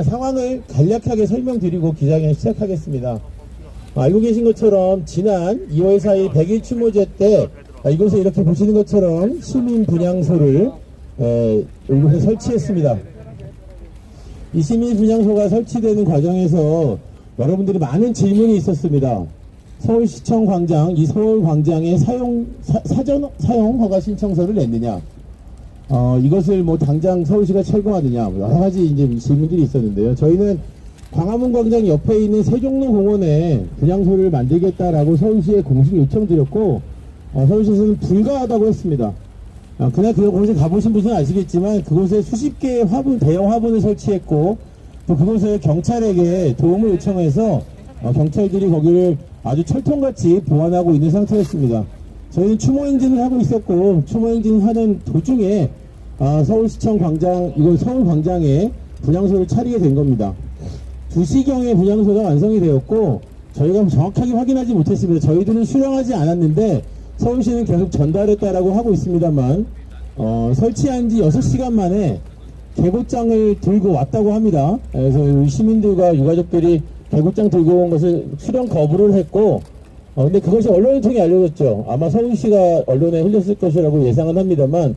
상황을 간략하게 설명드리고 기자회견 시작하겠습니다. 알고 계신 것처럼 지난 2월 4일 100일 추모제 때 이곳에 이렇게 보시는 것처럼 시민 분향소를 이곳에 설치했습니다. 이 시민 분향소가 설치되는 과정에서 여러분들이 많은 질문이 있었습니다. 서울시청 광장, 이 서울광장에 사전 사용 허가 신청서를 냈느냐, 이것을 뭐 당장 서울시가 철거하느냐, 여러 가지 이제 질문들이 있었는데요. 저희는 광화문 광장 옆에 있는 세종로 공원에 분향소를 만들겠다라고 서울시에 공식 요청드렸고, 서울시에서는 불가하다고 했습니다. 그날 그곳에 가보신 분은 아시겠지만 그곳에 수십 개의 화분, 대형 화분을 설치했고, 또 그곳에 경찰에게 도움을 요청해서 경찰들이 거기를 아주 철통같이 보완하고 있는 상태였습니다. 저희는 추모행진을 하고 있었고, 추모행진을 하는 도중에 서울시청 광장, 이곳 서울광장에 분향소를 차리게 된 겁니다. 2시경에 분향소가 완성이 되었고, 저희가 정확하게 확인하지 못했습니다. 저희들은 수령하지 않았는데 서울시는 계속 전달했다라고 하고 있습니다만, 설치한 지 6시간 만에 개고장을 들고 왔다고 합니다. 그래서 시민들과 유가족들이 개고장 들고 온 것을 수령 거부를 했고, 근데 그것이 언론을 통해 알려졌죠. 아마 서울시가 언론에 흘렸을 것이라고 예상은 합니다만,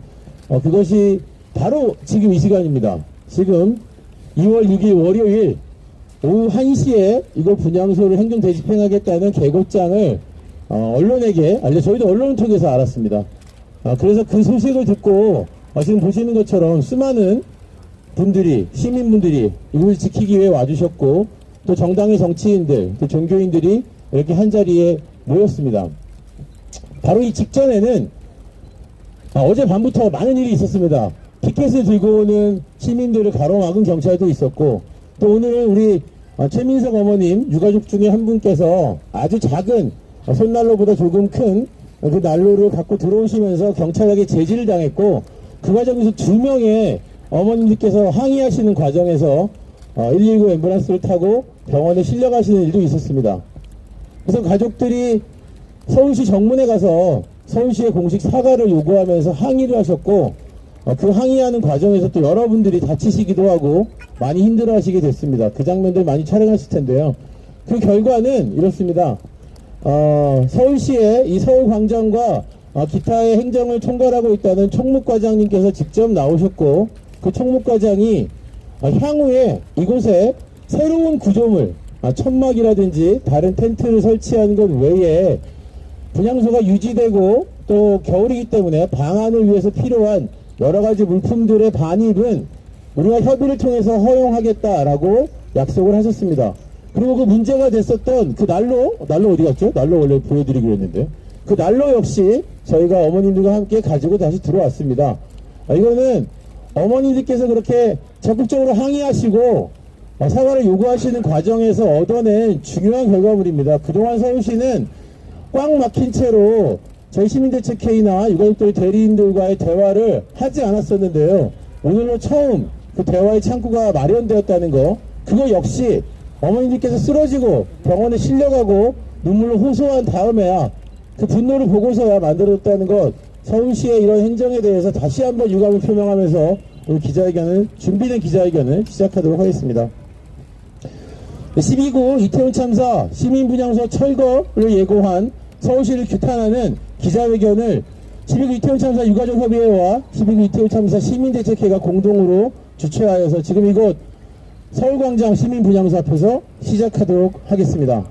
그것이 바로 지금 이 시간입니다. 지금 2월 6일 월요일 오후 1시에 이거 분향소를 행정 대집행하겠다는 개고장을 언론에게 저희도 언론을 통해서 알았습니다. 그래서 그 소식을 듣고 지금 보시는 것처럼 수많은 분들이, 시민분들이 이것을 지키기 위해 와주셨고, 또 정당의 정치인들, 또 종교인들이 이렇게 한자리에 모였습니다. 바로 이 직전에는 어제 밤부터 많은 일이 있었습니다. 피켓을 들고 오는 시민들을 가로막은 경찰도 있었고, 또 오늘은 우리 최민석 어머님 유가족 중에 한 분께서 아주 작은 손난로보다 조금 큰 그 난로를 갖고 들어오시면서 경찰에게 제지를 당했고, 그 과정에서 2명의 어머님들께서 항의하시는 과정에서 119 앰뷸런스를 타고 병원에 실려가시는 일도 있었습니다. 그래서 가족들이 서울시 정문에 가서 서울시의 공식 사과를 요구하면서 항의를 하셨고, 그 항의하는 과정에서 또 여러분들이 다치시기도 하고 많이 힘들어하시게 됐습니다. 그 장면들 많이 촬영하실 텐데요. 그 결과는 이렇습니다. 서울시의 이 서울광장과 기타의 행정을 총괄하고 있다는 총무과장님께서 직접 나오셨고, 그 총무과장이 향후에 이곳에 새로운 구조물, 천막이라든지 다른 텐트를 설치하는 것 외에 분향소가 유지되고 또 겨울이기 때문에 방안을 위해서 필요한 여러가지 물품들의 반입은 우리가 협의를 통해서 허용하겠다라고 약속을 하셨습니다. 그리고 그 문제가 됐었던 그 난로 어디 갔죠? 난로 원래 보여드리기로 했는데, 그 난로 역시 저희가 어머님들과 함께 가지고 다시 들어왔습니다. 이거는 어머니들께서 그렇게 적극적으로 항의하시고 사과를 요구하시는 과정에서 얻어낸 중요한 결과물입니다. 그동안 서울시는 꽉 막힌 채로 저희 시민대책회의나 유가족들 대리인들과의 대화를 하지 않았었는데요. 오늘로 처음 그 대화의 창구가 마련되었다는 거, 그거 역시 어머니들께서 쓰러지고 병원에 실려가고 눈물로 호소한 다음에야, 그 분노를 보고서야 만들어졌다는 것, 서울시의 이런 행정에 대해서 다시 한번 유감을 표명하면서 오늘 준비된 기자회견을 시작하도록 하겠습니다. 12구 이태원 참사 시민분향소 철거를 예고한 서울시를 규탄하는 기자회견을 12구 이태원 참사 유가족협의회와 12구 이태원 참사 시민대책회가 공동으로 주최하여서 지금 이곳 서울광장 시민분향소 앞에서 시작하도록 하겠습니다.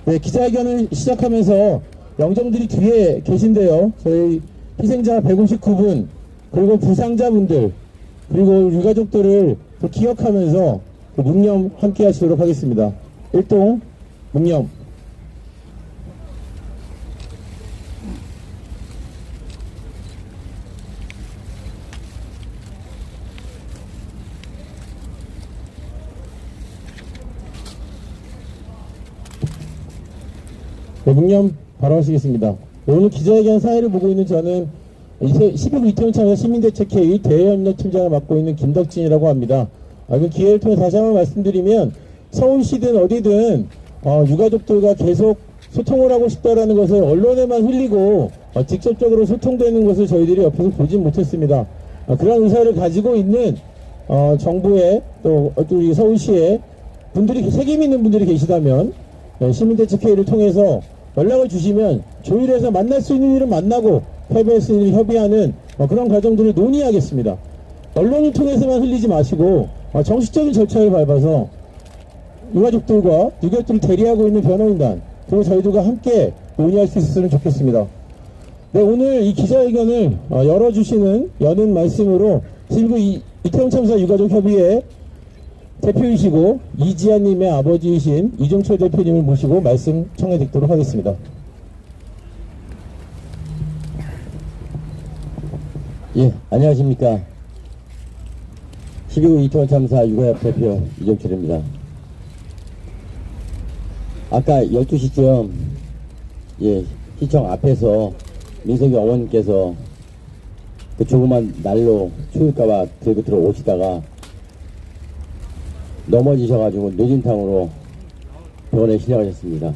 네, 기자회견을 시작하면서 영정들이 뒤에 계신데요. 저희 희생자 159분, 그리고 부상자분들, 그리고 유가족들을 기억하면서 묵념 함께 하시도록 하겠습니다. 일동 묵념. 네, 묵념 바로 하시겠습니다. 오늘 기자회견 사회를 보고 있는 저는 12구 이태원 참사 시민대책회의 대외협력팀장을 맡고 있는 김덕진이라고 합니다. 그 기회를 통해 다시 한번 말씀드리면, 서울시든 어디든 유가족들과 계속 소통을 하고 싶다라는 것을 언론에만 흘리고 직접적으로 소통되는 것을 저희들이 옆에서 보진 못했습니다. 그런 의사를 가지고 있는 정부에 또 우리 서울시에 분들이 책임 있는 분들이 계시다면 시민대책회의를 통해서 연락을 주시면 조율해서 만날 수 있는 일은 만나고 협의할 수 있는 일을 협의하는 그런 과정들을 논의하겠습니다. 언론을 통해서만 흘리지 마시고 정식적인 절차를 밟아서 유가족들과 유족들을 대리하고 있는 변호인단 그리고 저희들과 함께 논의할 수 있었으면 좋겠습니다. 네, 오늘 이 기자회견을 여는 말씀으로 12구 이태원 참사 유가족 협의회 대표이시고 이지아님의 아버지이신 이종철 대표님을 모시고 말씀 청해 듣도록 하겠습니다. 예, 안녕하십니까. 12구 이태원 참사 유가협 대표 이종철입니다. 아까 12시쯤 시청 앞에서 민석이 어머님께서 그 조그만 난로 추울까봐 들고 들어오시다가 넘어지셔가지고 뇌진탕으로 병원에 실려가셨습니다.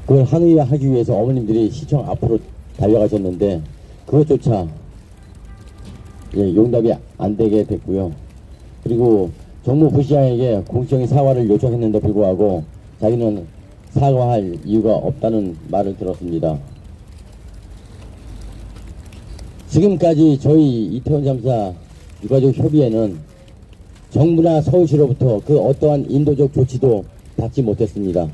그걸 항의하기 위해서 어머님들이 시청 앞으로 달려가셨는데 그것조차 용답이 안 되게 됐고요. 그리고 정무 부시장에게 공식적인 사과를 요청했는데 불구하고 자기는 사과할 이유가 없다는 말을 들었습니다. 지금까지 저희 이태원 참사 유가족 협의회는 정부나 서울시로부터 그 어떠한 인도적 조치도 받지 못했습니다.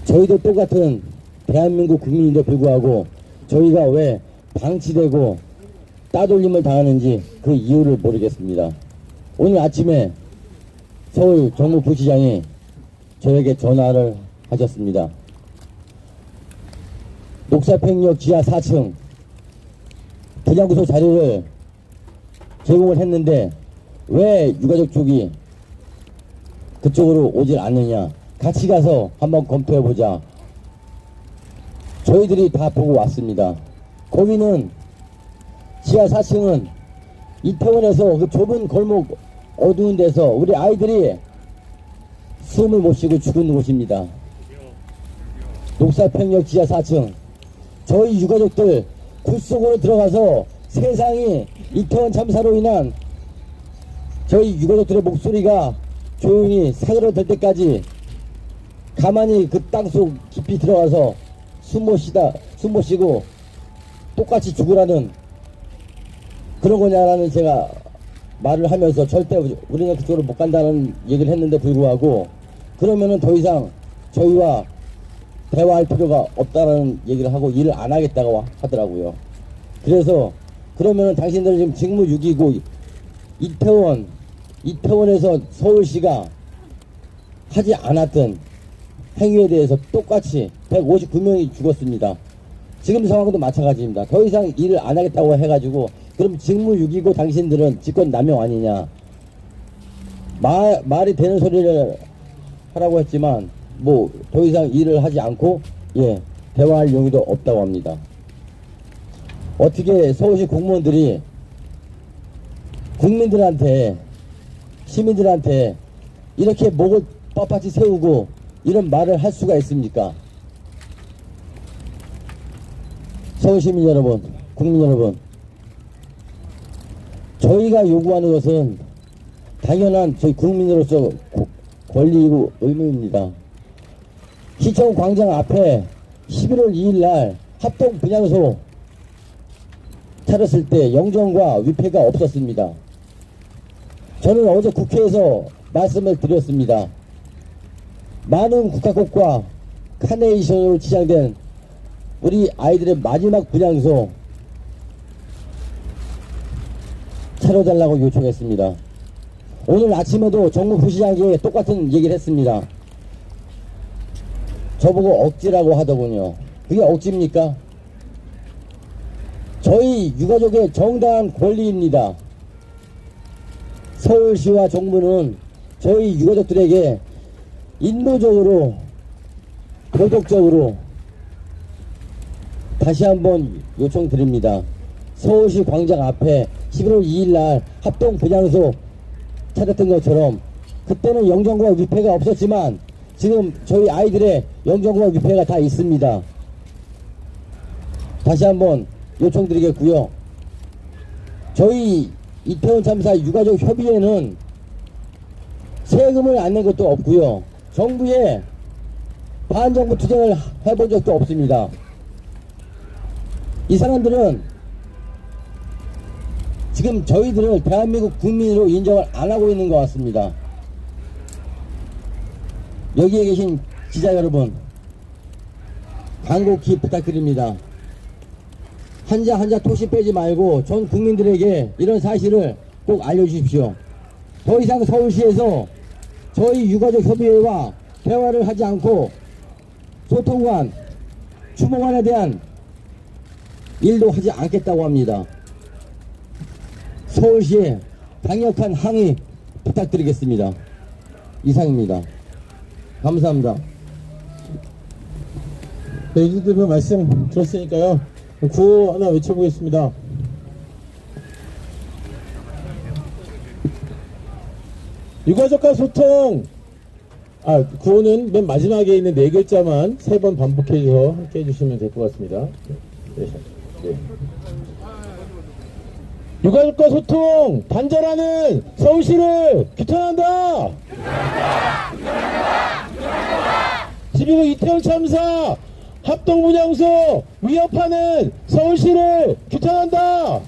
저희도 똑같은 대한민국 국민인데 불구하고 저희가 왜 방치되고 따돌림을 당하는지 그 이유를 모르겠습니다. 오늘 아침에 서울 정무부시장이 저에게 전화를 하셨습니다. 녹사평역 지하 4층 분향구소 자리를 제공을 했는데 왜 유가족 쪽이 그쪽으로 오질 않느냐, 같이 가서 한번 검토해보자. 저희들이 다 보고 왔습니다. 거기는 지하 4층은 이태원에서 그 좁은 골목 어두운 데서 우리 아이들이 숨을 못 쉬고 죽은 곳입니다. 녹사평역 지하 4층 저희 유가족들 굴속으로 들어가서 세상이 이태원 참사로 인한 저희 유가족들의 목소리가 조용히 사그러들 때까지 가만히 그 땅속 깊이 들어가서 숨 못 쉬고 똑같이 죽으라는 그런 거냐라는 제가 말을 하면서 절대 우리는 그쪽으로 못 간다는 얘기를 했는데 불구하고 그러면은 더 이상 저희와 대화할 필요가 없다라는 얘기를 하고 일을 안 하겠다고 하더라고요. 그래서 그러면은 당신들은 지금 직무유기고 이태원에서 서울시가 하지 않았던 행위에 대해서 똑같이 159명이 죽었습니다. 지금 상황도 마찬가지입니다. 더 이상 일을 안 하겠다고 해가지고 그럼 직무유기고 당신들은 직권남용 아니냐. 말이 되는 소리를 하라고 했지만 뭐 더 이상 일을 하지 않고 대화할 용의도 없다고 합니다. 어떻게 서울시 공무원들이 국민들한테 시민들한테 이렇게 목을 뻣뻣이 세우고 이런 말을 할 수가 있습니까? 서울시민 여러분, 국민 여러분, 저희가 요구하는 것은 당연한 저희 국민으로서 권리이고 의무입니다. 시청 광장 앞에 11월 2일 날 합동 분향소 차렸을 때 영정과 위패가 없었습니다. 저는 어제 국회에서 말씀을 드렸습니다. 많은 국가꽃과 카네이션으로 치장된 우리 아이들의 마지막 분향소 차려달라고 요청했습니다. 오늘 아침에도 정무부시장에게 똑같은 얘기를 했습니다. 저보고 억지라고 하더군요. 그게 억지입니까? 저희 유가족의 정당한 권리입니다. 서울시와 정부는 저희 유가족들에게 인도적으로 도덕적으로 다시 한번 요청드립니다. 서울시 광장 앞에 11월 2일 날 합동 분향소 차렸던 것처럼 그때는 영정과 위패가 없었지만 지금 저희 아이들의 영정과 위패가 다 있습니다. 다시 한번 요청드리겠고요. 저희 이태원 참사 유가족 협의회는 세금을 안 낸 것도 없고요. 정부에 반정부 투쟁을 해본 적도 없습니다. 이 사람들은 지금 저희들을 대한민국 국민으로 인정을 안 하고 있는 것 같습니다. 여기에 계신 기자 여러분, 간곡히 부탁드립니다. 한자 한자 토시 빼지 말고 전 국민들에게 이런 사실을 꼭 알려주십시오. 더 이상 서울시에서 저희 유가족 협의회와 대화를 하지 않고 소통관, 추모관에 대한 일도 하지 않겠다고 합니다. 서울시에 강력한 항의 부탁드리겠습니다. 이상입니다. 감사합니다. 네, 이준대표 말씀 들었으니까요. 구호 하나 외쳐보겠습니다. 유가족과 소통. 구호는 맨 마지막에 있는 네 글자만 3번 반복해서 함께 해주시면 될 것 같습니다. 네. 네. 유가족과 소통, 단절하는 서울시를 규탄한다! 12구 이태원 참사 합동분향소 위협하는 서울시를 규탄한다!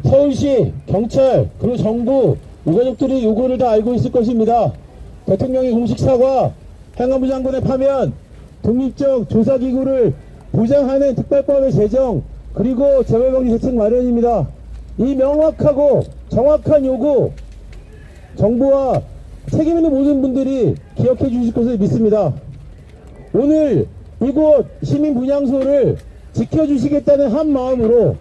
서울시, 경찰, 그리고 정부, 유가족들이 요구를 다 알고 있을 것입니다. 대통령의 공식 사과, 행안부 장관의 파면, 독립적 조사기구를 보장하는 특별법의 제정, 그리고 재발방지 대책 마련입니다. 이 명확하고 정확한 요구, 정부와 책임 있는 모든 분들이 기억해 주실 것을 믿습니다. 오늘 이곳 시민분향소를 지켜주시겠다는 한 마음으로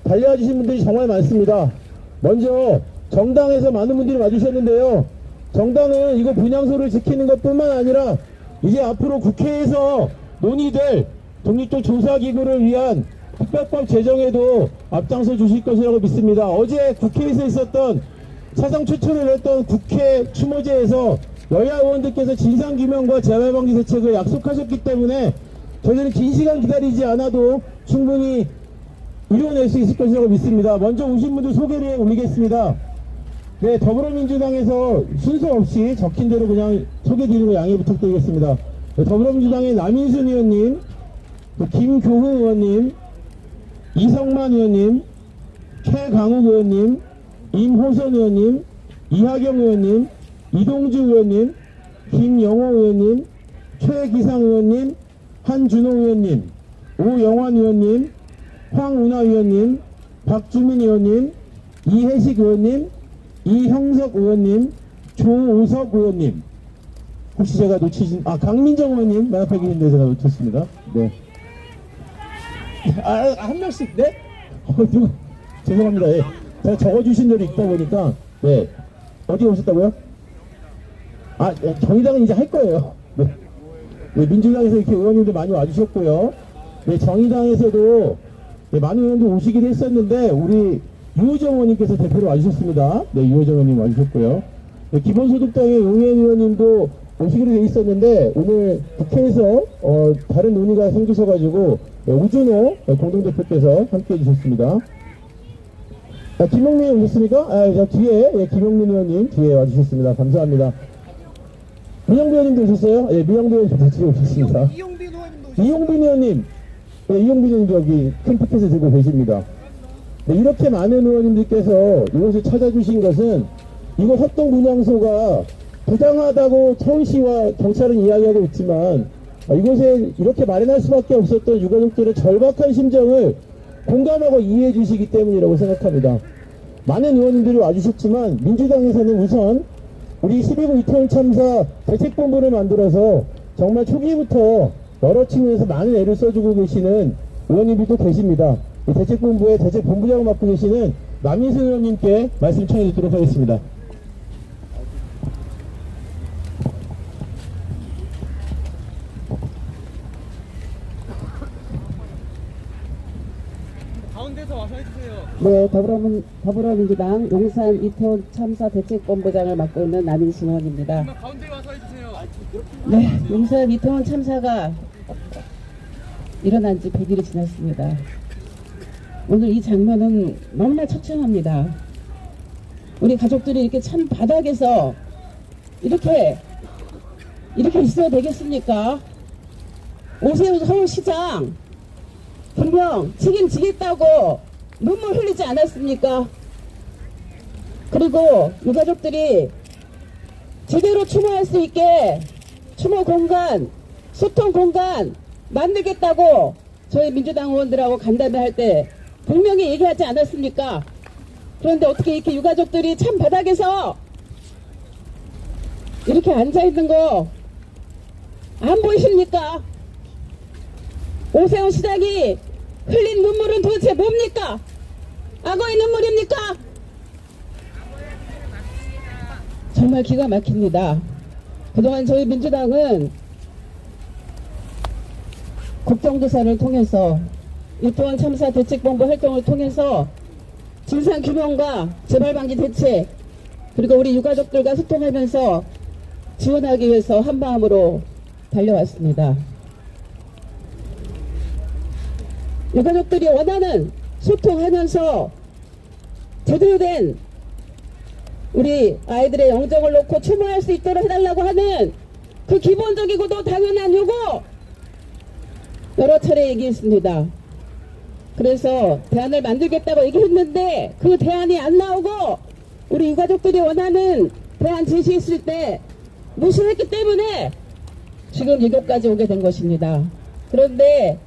달려와 주신 분들이 정말 많습니다. 먼저 정당에서 많은 분들이 와주셨는데요. 정당은 이곳 분향소를 지키는 것뿐만 아니라 이제 앞으로 국회에서 논의될 독립적 조사기구를 위한 특별법 제정에도 앞장서 주실 것이라고 믿습니다. 어제 국회에서 있었던 사상 최초를 했던 국회 추모제에서 여야 의원들께서 진상규명과 재발방지 대책을 약속하셨기 때문에 저희는 긴 시간 기다리지 않아도 충분히 이뤄낼 수 있을 것이라고 믿습니다. 먼저 오신 분들 소개를 올리겠습니다. 네, 더불어민주당에서 순서 없이 적힌 대로 그냥 소개드리고 양해 부탁드리겠습니다. 네, 더불어민주당의 남인순 의원님, 김교훈 의원님, 이성만 의원님, 최강욱 의원님, 임호선 의원님, 이하경 의원님, 이동주 의원님, 김영호 의원님, 최기상 의원님, 한준호 의원님, 오영환 의원님, 황운하 의원님, 박주민 의원님, 이혜식 의원님, 이형석 의원님, 조오석 의원님. 혹시 제가 놓치신, 강민정 의원님, 만 앞에 계신데 제가 놓쳤습니다. 네. 한 명씩, 네? 누구? 죄송합니다. 예. 제가 적어주신 대로 읽다 보니까, 네. 어디 오셨다고요? 정의당은 이제 할 거예요. 네. 네, 민주당에서 이렇게 의원님들 많이 와주셨고요. 네, 정의당에서도 네, 많은 의원들 오시긴 했었는데, 우리 유호정 의원님께서 대표로 와주셨습니다. 네, 유호정 의원님 와주셨고요. 네, 기본소득당의 용현 의원님도 오시기로 돼 있었는데, 오늘 국회에서, 다른 논의가 생기셔가지고, 네, 우준호 공동대표께서 함께 해주셨습니다. 김용민 오셨습니까? 저 뒤에, 예, 김용민 의원님 뒤에 와주셨습니다. 감사합니다. 민영배 의원님도 오셨어요? 예, 민영배 의원님 같이 오셨습니다. 이용빈 의원님. 네, 이용빈 의원님 여기 큰 피켓을 들고 계십니다. 네, 이렇게 많은 의원님들께서 이곳을 찾아주신 것은 이곳 합동분향소가 부당하다고 서울시와 경찰은 이야기하고 있지만 이곳에 이렇게 마련할 수밖에 없었던 유가족들의 절박한 심정을 공감하고 이해해 주시기 때문이라고 생각합니다. 많은 의원님들이 와주셨지만 민주당에서는 우선 우리 12구 이태원 참사 대책본부를 만들어서 정말 초기부터 여러 측면에서 많은 애를 써주고 계시는 의원님들도 계십니다. 이 대책본부의 대책본부장을 맡고 계시는 남인순 의원님께 말씀 청해 듣도록 하겠습니다. 가운데서 와서 해주세요. 네, 더불어민주당 용산 이태원 참사 대책본부장을 맡고 있는 남인순 의원입니다. 가운데 와서 해주세요. 네, 용산 이태원 참사가 일어난 지 100일이 지났습니다. 오늘 이 장면은 너무나 처참합니다. 우리 가족들이 이렇게 참 바닥에서 이렇게 있어야 되겠습니까? 오세훈 서울시장 분명 책임지겠다고 눈물 흘리지 않았습니까? 그리고 유가족들이 제대로 추모할 수 있게 추모 공간, 소통 공간 만들겠다고 저희 민주당 의원들하고 간담회 할 때 분명히 얘기하지 않았습니까? 그런데 어떻게 이렇게 유가족들이 참 바닥에서 이렇게 앉아있는 거 안 보이십니까? 오세훈 시장이 흘린 눈물은 도대체 뭡니까? 악어의 눈물입니까? 정말 기가 막힙니다. 그동안 저희 민주당은 국정조사를 통해서 이태원 참사 대책본부 활동을 통해서 진상규명과 재발방지 대책 그리고 우리 유가족들과 소통하면서 지원하기 위해서 한마음으로 달려왔습니다. 유가족들이 원하는 소통하면서 제대로 된 우리 아이들의 영정을 놓고 추모할 수 있도록 해달라고 하는 그 기본적이고도 당연한 요구 여러 차례 얘기했습니다. 그래서 대안을 만들겠다고 얘기했는데 그 대안이 안 나오고 우리 유가족들이 원하는 대안 제시했을 때 무시했기 때문에 지금 이곳까지 오게 된 것입니다. 그런데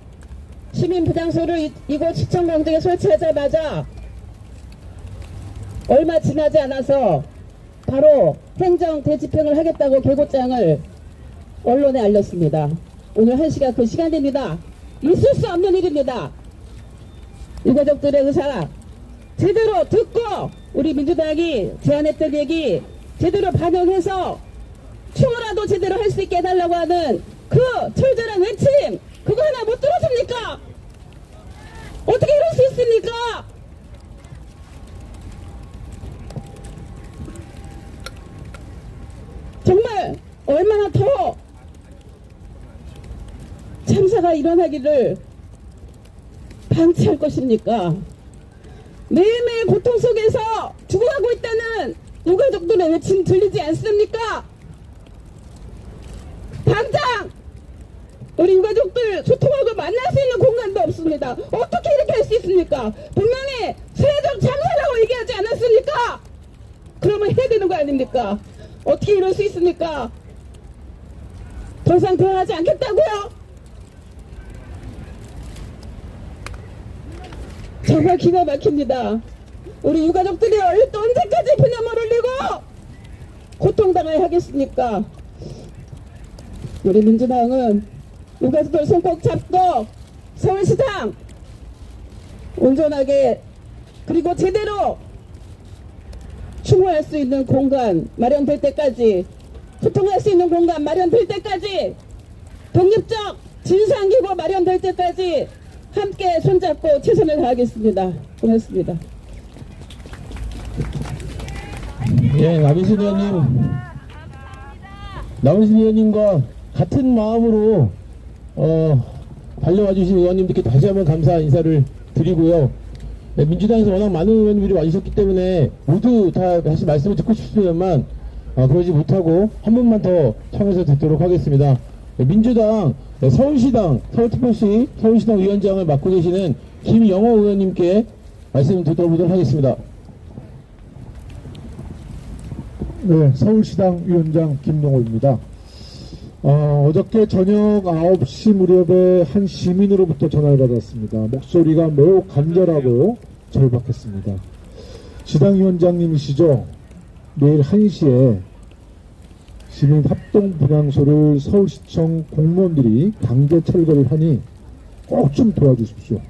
시민부장소를 이곳 시청광장에 설치하자마자 얼마 지나지 않아서 바로 행정 대집행을 하겠다고 계고장을 언론에 알렸습니다. 오늘 1시가 그 시간입니다. 있을 수 없는 일입니다. 유가족들의 의사 제대로 듣고 우리 민주당이 제안했던 얘기 제대로 반영해서 추모라도 제대로 할 수 있게 해달라고 하는 그 철저한 외침 그거 하나 못 들었습니까? 어떻게 이럴 수 있습니까? 정말 얼마나 더 참사가 일어나기를 방치할 것입니까? 매일매일 고통 속에서 죽어가고 있다는 유가족들의 외침 들리지 않습니까? 당장 우리 유가족들 소통하고 만날 수 있는 공간도 없습니다. 어떻게 이렇게 할 수 있습니까? 분명히 세정 참사라고 얘기하지 않았습니까? 그러면 해야 되는 거 아닙니까? 어떻게 이럴 수 있습니까? 더 이상 대화하지 않겠다고요? 정말 기가 막힙니다. 우리 유가족들이 또 언제까지 피눈물 흘리고 고통당해야 하겠습니까? 우리 민주당은 유가족들 손 꼭 잡고 서울시장 온전하게 그리고 제대로 추모할 수 있는 공간 마련될 때까지 소통할 수 있는 공간 마련될 때까지 독립적 진상기구 마련될 때까지 함께 손잡고 최선을 다하겠습니다. 고맙습니다. 예, 남인순 의원님과 같은 마음으로 달려와 주신 의원님들께 다시 한번 감사 인사를 드리고요. 네, 민주당에서 워낙 많은 의원님들이 와주셨기 때문에 모두 다 다시 말씀을 듣고 싶으면 그러지 못하고 한 분만 더 청해서 듣도록 하겠습니다. 네, 민주당 서울시당 서울특별시 서울시당 위원장을 맡고 계시는 김영호 의원님께 말씀 듣도록 하겠습니다. 네, 서울시당 위원장 김용호입니다. 어저께 저녁 9시 무렵에 한 시민으로부터 전화를 받았습니다. 목소리가 매우 간절하고 절박했습니다. 시당위원장님이시죠? 내일 1시에 시민 합동 분향소를 서울시청 공무원들이 강제 철거를 하니 꼭 좀 도와주십시오.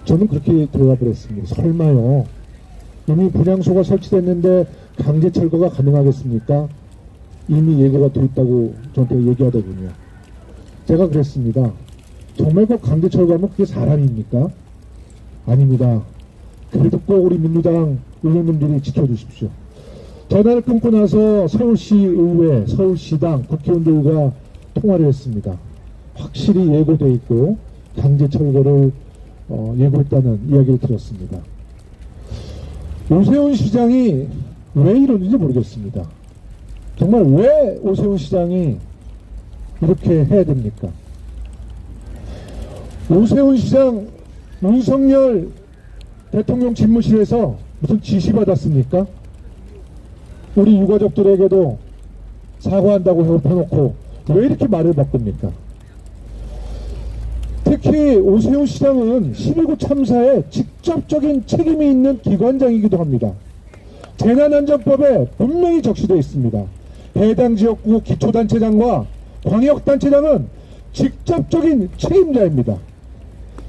저는 그렇게 대답을 했습니다. 설마요. 이미 분향소가 설치됐는데 강제 철거가 가능하겠습니까? 이미 예고가 돼 있다고 저한테 얘기하더군요. 제가 그랬습니다. 정말 그 강제 철거하면 그게 사람입니까? 아닙니다. 그래도 꼭 우리 민주당 의원님들이 지켜주십시오. 전화를 끊고 나서 서울시의회, 서울시당, 국회의원들과 통화를 했습니다. 확실히 예고돼 있고 강제 철거를 예고했다는 이야기를 들었습니다. 오세훈 시장이 왜 이러는지 모르겠습니다. 정말 왜 오세훈 시장이 이렇게 해야 됩니까? 오세훈 시장 윤석열 대통령 집무실에서 무슨 지시 받았습니까? 우리 유가족들에게도 사과한다고 해놓고 왜 이렇게 말을 바꿉니까? 특히 오세훈 시장은 12구 참사에 직접적인 책임이 있는 기관장이기도 합니다. 재난안전법에 분명히 적시되어 있습니다. 해당 지역구 기초단체장과 광역단체장은 직접적인 책임자입니다.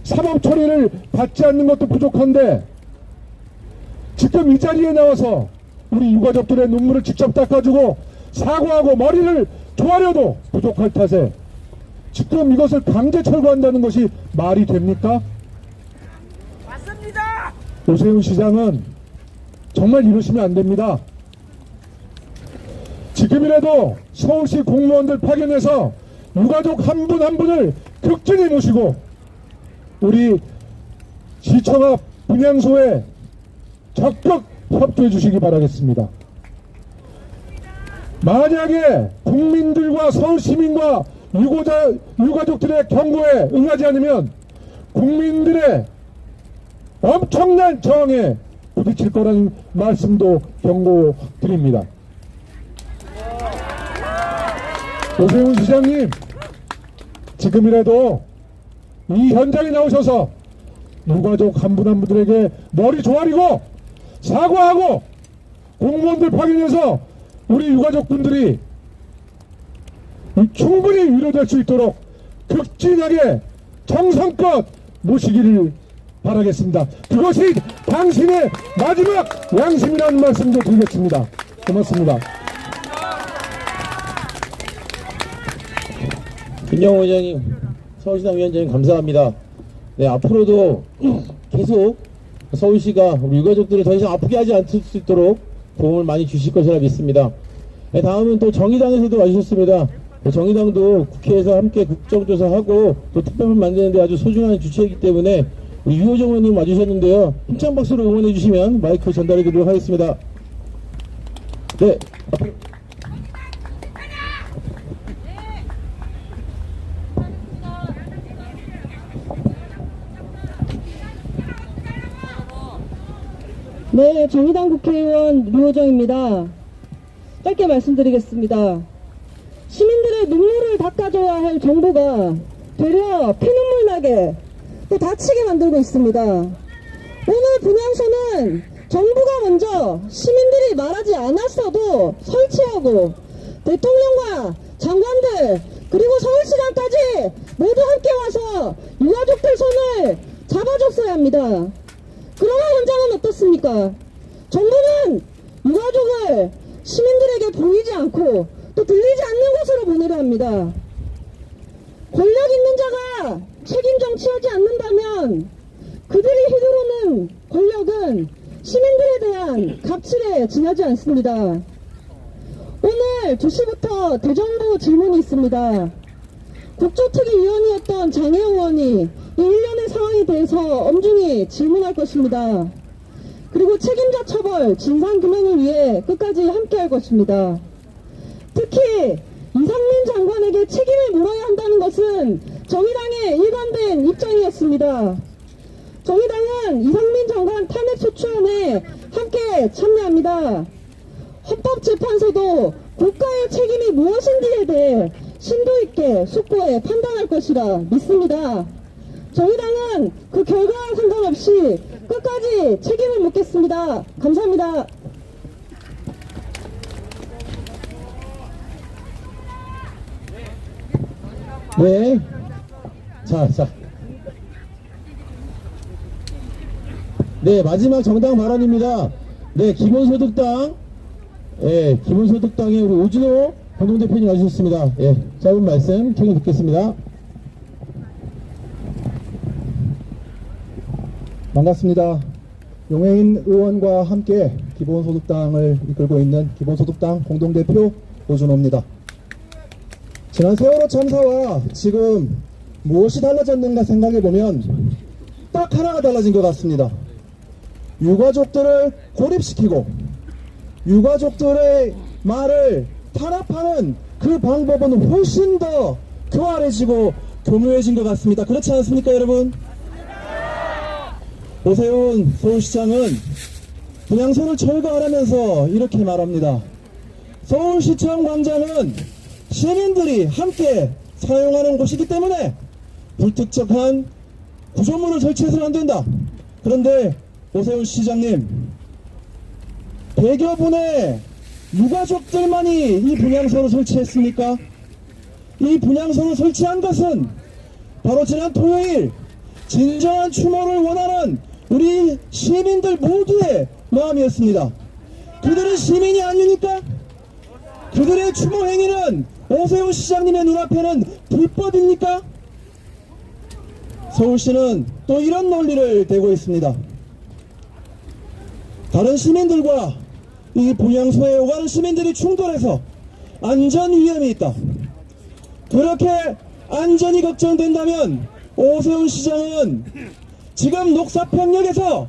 사법 처리를 받지 않는 것도 부족한데 지금 이 자리에 나와서 우리 유가족들의 눈물을 직접 닦아주고 사과하고 머리를 조아려도 부족할 탓에 지금 이것을 강제 철거한다는 것이 말이 됩니까? 맞습니다. 오세훈 시장은 정말 이러시면 안 됩니다. 지금이라도 서울시 공무원들 파견해서 유가족 한 분 한 분을 극진히 모시고 우리 시청 앞 분향소에 적극 협조해 주시기 바라겠습니다. 만약에 국민들과 서울 시민과 유가족들의 경고에 응하지 않으면 국민들의 엄청난 저항에 부딪힐 거라는 말씀도 경고드립니다. 오세훈 시장님, 지금이라도 이 현장에 나오셔서 유가족 한 분 한 분들에게 머리 조아리고 사과하고 공무원들 파견해서 우리 유가족분들이 충분히 위로될 수 있도록 극진하게 정성껏 모시기를 바라겠습니다. 그것이 당신의 마지막 양심이라는 말씀도 드리겠습니다. 고맙습니다. 김영호 의장님, 서울시당 위원장님 감사합니다. 네, 앞으로도 계속 서울시가 우리 유가족들을 더 이상 아프게 하지 않을 수 있도록 도움을 많이 주실 것이라 믿습니다. 네, 다음은 또 정의당에서도 와주셨습니다. 정의당도 국회에서 함께 국정조사하고 또 특별법 만드는데 아주 소중한 주체이기 때문에 우리 유호정 의원님 와주셨는데요. 힘찬 박수로 응원해 주시면 마이크 전달해 드리도록 하겠습니다. 네. 네, 정의당 국회의원 류호정입니다. 짧게 말씀드리겠습니다. 시민들의 눈물을 닦아줘야 할 정부가 되려 피눈물 나게 또 다치게 만들고 있습니다. 오늘 분향소는 정부가 먼저 시민들이 말하지 않았어도 설치하고 대통령과 장관들 그리고 서울시장까지 모두 함께 와서 유가족들 손을 잡아줬어야 합니다. 그러나 현장은 어떻습니까? 정부는 유가족을 시민들에게 보이지 않고 또 들리지 않는 곳으로 보내려 합니다. 권력 있는 자가 책임 정치하지 않는다면 그들이 휘두르는 권력은 시민들에 대한 갑질에 지나지 않습니다. 오늘 2시부터 대정부 질문이 있습니다. 국조특위위원이었던 장혜영 의원이 이 일련의 상황에 대해서 엄중히 질문할 것입니다. 그리고 책임자 처벌, 진상규명을 위해 끝까지 함께할 것입니다. 특히 이상민 장관에게 책임을 물어야 한다는 것은 정의당의 일관된 입장이었습니다. 정의당은 이상민 장관 탄핵 소추안에 함께 참여합니다. 헌법재판소도 국가의 책임이 무엇인지에 대해 심도 있게 숙고해 판단할 것이라 믿습니다. 정의당은 그 결과와 상관없이 끝까지 책임을 묻겠습니다. 감사합니다. 네. 자. 네, 마지막 정당 발언입니다. 네, 기본소득당. 예, 기본소득당의 우리 오진호 공동대표님 와주셨습니다. 예, 짧은 말씀 청해 듣겠습니다. 반갑습니다. 용해인 의원과 함께 기본소득당을 이끌고 있는 기본소득당 공동대표 오준호입니다. 지난 세월호 참사와 지금 무엇이 달라졌는가 생각해보면 딱 하나가 달라진 것 같습니다. 유가족들을 고립시키고 유가족들의 말을 탄압하는 그 방법은 훨씬 더 교활해지고 교묘해진 것 같습니다. 그렇지 않습니까, 여러분? 오세훈 서울시장은 분향소를 철거하라면서 이렇게 말합니다. 서울시청 광장은 시민들이 함께 사용하는 곳이기 때문에 불특정한 구조물을 설치해서는 안 된다. 그런데 오세훈 시장님, 100여 분의 유가족들만이 이 분향소를 설치했습니까? 이 분향소를 설치한 것은 바로 지난 토요일 진정한 추모를 원하는 우리 시민들 모두의 마음이었습니다. 그들은 시민이 아닙니까? 그들의 추모 행위는 오세훈 시장님의 눈앞에는 불법입니까? 서울시는 또 이런 논리를 대고 있습니다. 다른 시민들과 이 분향소에 오가는 시민들이 충돌해서 안전 위험이 있다. 그렇게 안전이 걱정된다면 오세훈 시장은 지금 녹사평역에서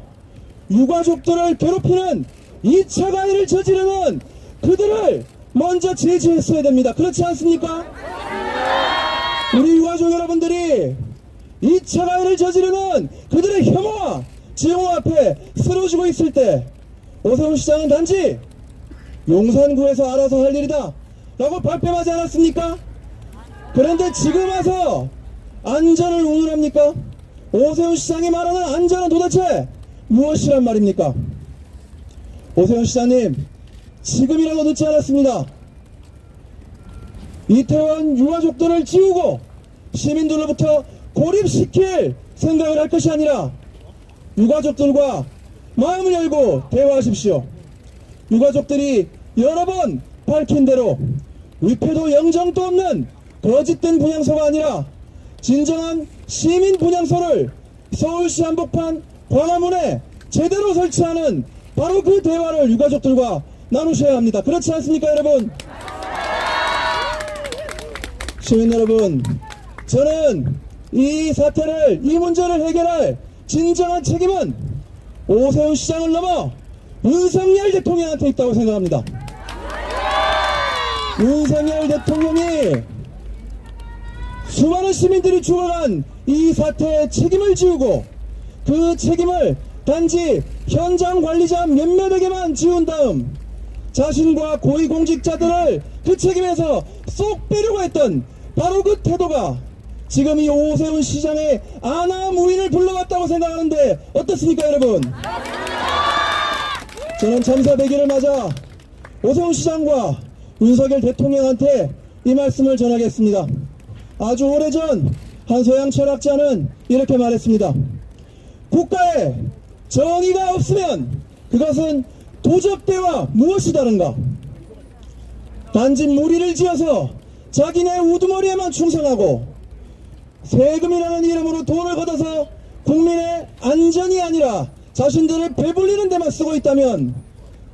유가족들을 괴롭히는 2차 가해를 저지르는 그들을 먼저 제지했어야 됩니다. 그렇지 않습니까? 우리 유가족 여러분들이 2차 가해를 저지르는 그들의 혐오와 증오 앞에 쓰러지고 있을 때 오세훈 시장은 단지 용산구에서 알아서 할 일이다 라고 발뺌하지 않았습니까? 그런데 지금 와서 안전을 운운합니까? 오세훈 시장이 말하는 안전은 도대체 무엇이란 말입니까? 오세훈 시장님, 지금이라도 늦지 않았습니다. 이태원 유가족들을 지우고 시민들로부터 고립시킬 생각을 할 것이 아니라 유가족들과 마음을 열고 대화하십시오. 유가족들이 여러 번 밝힌 대로 위패도 영정도 없는 거짓된 분향소가 아니라 진정한 시민 분향소를 서울시 한복판 광화문에 제대로 설치하는 바로 그 대화를 유가족들과 나누셔야 합니다. 그렇지 않습니까, 여러분? 시민 여러분, 저는 이 사태를, 이 문제를 해결할 진정한 책임은 오세훈 시장을 넘어 윤석열 대통령한테 있다고 생각합니다. 윤석열 대통령이 수많은 시민들이 죽어간 이 사태의 책임을 지우고 그 책임을 단지 현장 관리자 몇몇에게만 지운 다음 자신과 고위공직자들을 그 책임에서 쏙 빼려고 했던 바로 그 태도가 지금 이 오세훈 시장의 아나무인을 불러왔다고 생각하는데 어떻습니까, 여러분? 저는 참사 100일을 맞아 오세훈 시장과 윤석열 대통령한테 이 말씀을 전하겠습니다. 아주 오래전 한 서양 철학자는 이렇게 말했습니다. 국가에 정의가 없으면 그것은 도적대와 무엇이 다른가? 단지 무리를 지어서 자기네 우두머리에만 충성하고 세금이라는 이름으로 돈을 걷어서 국민의 안전이 아니라 자신들을 배불리는 데만 쓰고 있다면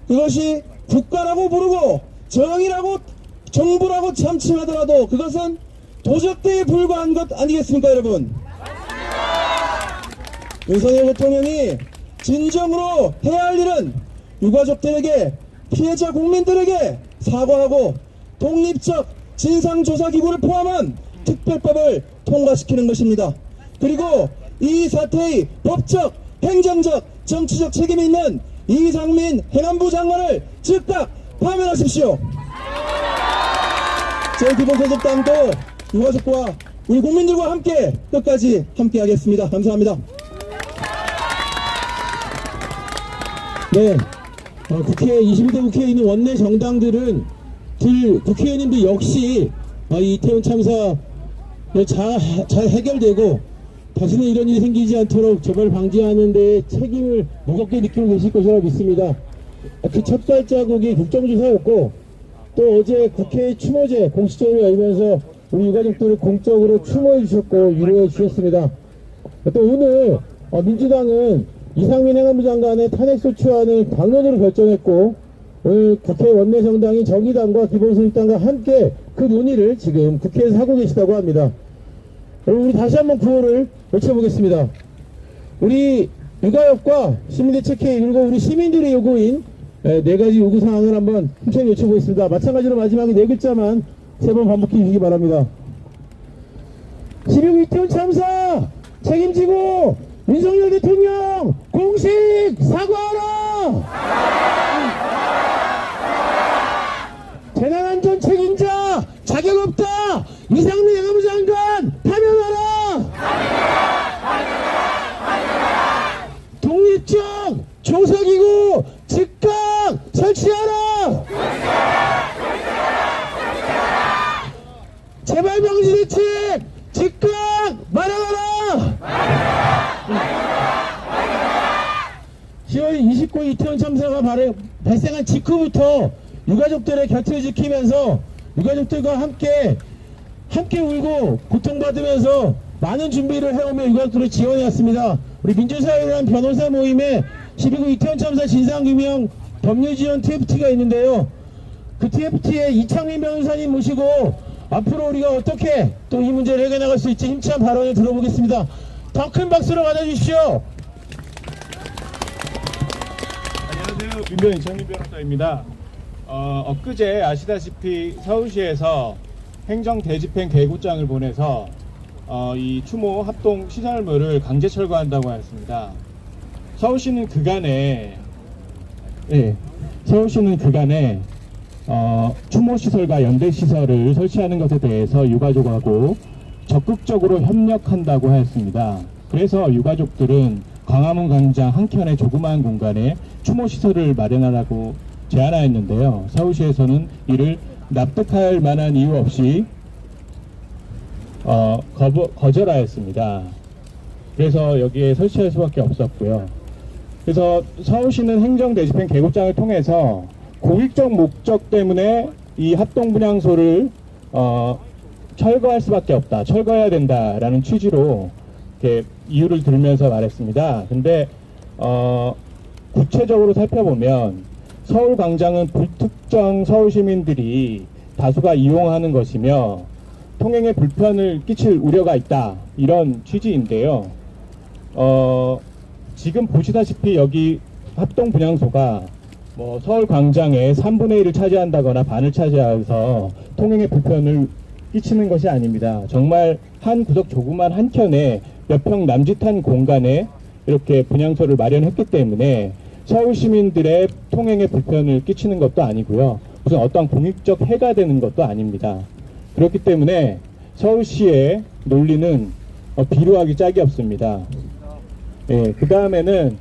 그것이 국가라고 부르고 정의라고 정부라고 참칭하더라도 그것은 도적대에 불과한 것 아니겠습니까, 여러분? 윤석열 대통령이 진정으로 해야 할 일은 유가족들에게, 피해자 국민들에게 사과하고 독립적 진상조사기구를 포함한 특별법을 통과시키는 것입니다. 그리고 이 사태의 법적, 행정적, 정치적 책임이 있는 이상민 행안부 장관을 즉각 파면하십시오. 저희 기본소득당도 유가족과 우리 국민들과 함께 끝까지 함께하겠습니다. 감사합니다. 네, 국회 22대 국회에 있는 원내 정당들은 국회의원님들 역시 이 이태원 참사를 잘 해결되고 다시는 이런 일이 생기지 않도록 재발 방지하는 데 책임을 무겁게 느끼고 계실 것이라고 믿습니다. 그 첫 발자국이 국정조사였고 또 어제 국회 추모제 공식적으로 열면서 우리 유가족들을 공적으로 추모해 주셨고 위로해 주셨습니다. 또 오늘 민주당은 이상민 행안부 장관의 탄핵소추안을 당론으로 결정했고 오늘 국회 원내정당인 정의당과 기본소득당과 함께 그 논의를 지금 국회에서 하고 계시다고 합니다. 여러분, 우리 다시 한번 구호를 외쳐보겠습니다. 우리 육아협과 시민대책회 그리고 우리 시민들의 요구인 네 가지 요구 사항을 한번 힘차게 요청하겠습니다. 마찬가지로 마지막에 네 글자만 세 번 반복해 주시기 바랍니다. 12구 이태원 참사 책임지고 윤석열 대통령 공식 사과하라! 재난안전 책임자 자격 없다! 이상민 외교부 장관 파면하라! 독립적 조사기구 즉각 설치하라! 재발 방지 대책 즉각 마련하라! 10월 29일 이태원 참사가 발생한 직후부터 유가족들의 곁을 지키면서 유가족들과 함께 울고 고통받으면서 많은 준비를 해오며 유가족들을 지원해왔습니다. 우리 민주사회란 변호사 모임에 12구 이태원 참사 진상규명 법률지원 TFT가 있는데요. 그 TFT에 이창민 변호사님 모시고 앞으로 우리가 어떻게 또 이 문제를 해결나갈 수 있지 힘찬 발언을 들어보겠습니다. 더 큰 박수로 맞아주십시오. 안녕하세요. 민변 이창민 변호사입니다. 엊그제 아시다시피 서울시에서 행정 대집행 계고장을 보내서 이 추모 합동 시설물을 강제 철거한다고 하였습니다. 서울시는 그간에 추모 시설과 연대 시설을 설치하는 것에 대해서 유가족하고 적극적으로 협력한다고 하였습니다. 그래서 유가족들은 광화문 광장 한켠의 조그마한 공간에 추모 시설을 마련하라고 제안하였는데요. 서울시에서는 이를 납득할 만한 이유 없이 거절하였습니다. 그래서 여기에 설치할 수밖에 없었고요. 그래서 서울시는 행정대집행 계고장을 통해서 공익적 목적 때문에 이 합동분향소를 철거할 수밖에 없다, 철거해야 된다라는 취지로 이렇게 이유를 들면서 말했습니다. 근데 구체적으로 살펴보면 서울광장은 불특정 서울시민들이 다수가 이용하는 것이며 통행에 불편을 끼칠 우려가 있다, 이런 취지인데요. 지금 보시다시피 여기 합동분향소가 뭐 서울광장의 3분의 1을 차지한다거나 반을 차지해서 통행에 불편을 끼치는 것이 아닙니다. 정말 한 구석 조그만 한 켠에 몇 평 남짓한 공간에 이렇게 분향소를 마련했기 때문에 서울 시민들의 통행에 불편을 끼치는 것도 아니고요. 무슨 어떠한 공익적 해가 되는 것도 아닙니다. 그렇기 때문에 서울시의 논리는 비루하기 짝이 없습니다. 그 다음에는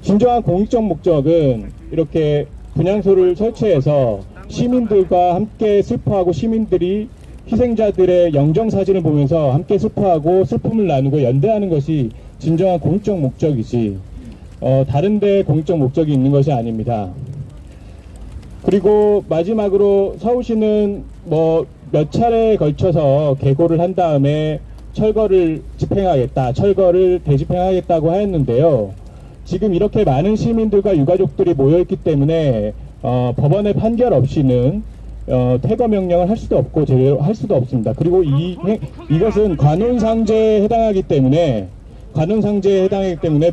진정한 공익적 목적은 이렇게 분향소를 설치해서 시민들과 함께 슬퍼하고 시민들이 희생자들의 영정사진을 보면서 함께 슬퍼하고 슬픔을 나누고 연대하는 것이 진정한 공익적 목적이지 다른 데 공익적 목적이 있는 것이 아닙니다. 그리고 마지막으로 서울시는 뭐 몇 차례에 걸쳐서 계고를 한 다음에 철거를 대집행하겠다고 하였는데요. 지금 이렇게 많은 시민들과 유가족들이 모여있기 때문에 법원의 판결 없이는 퇴거 명령을 할 수도 없고 제대로 할 수도 없습니다. 그리고 이것은 관혼상제에 해당하기 때문에